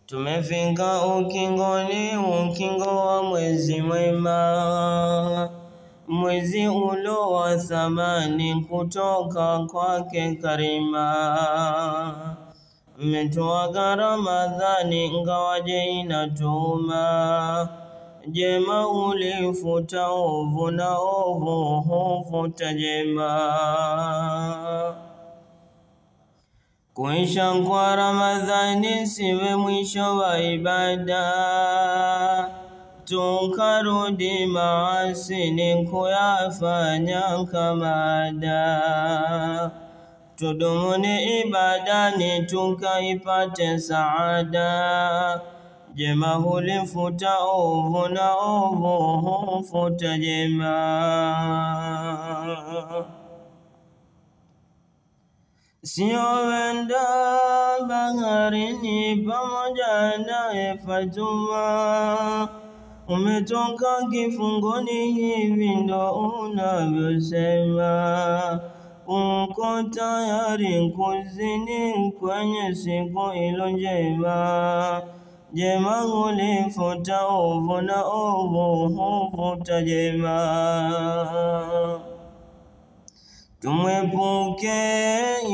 Tumefika ukingoni, ukingo wa mwezi mwema, mwezi ulo wa thamani kutoka kwake Karima. Mmetuaga Ramadhani ingawaje inatuma, jema hulifuta ovu na ovu hufuta jema. Kuisha kwa Ramadhani siwe mwisho wa ibada, tukarudi maasini kuyafanya kamada. Tudumuni ibadani tukaipate saada, jema hulifuta ovu na ovu hufuta jema. Sio wenda baharini pamoja naye Fatuma, umetoka kifungoni hivi ndo unavyosema, uko tayari kuzini kwenye siku ilo njema, jema hulifuta ovu na ovu hufuta jema. Tumwepuke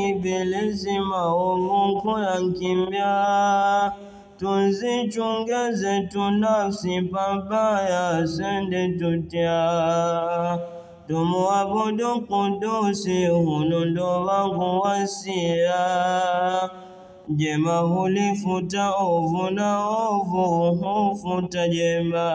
ibilisi maovu kuyakimbia, tuzichunge zetu nafsi pabaya sende tutia. Tumuabudu Kudusi hunu ndo wangu wasia, jema hulifuta ovu na ovu hufuta jema.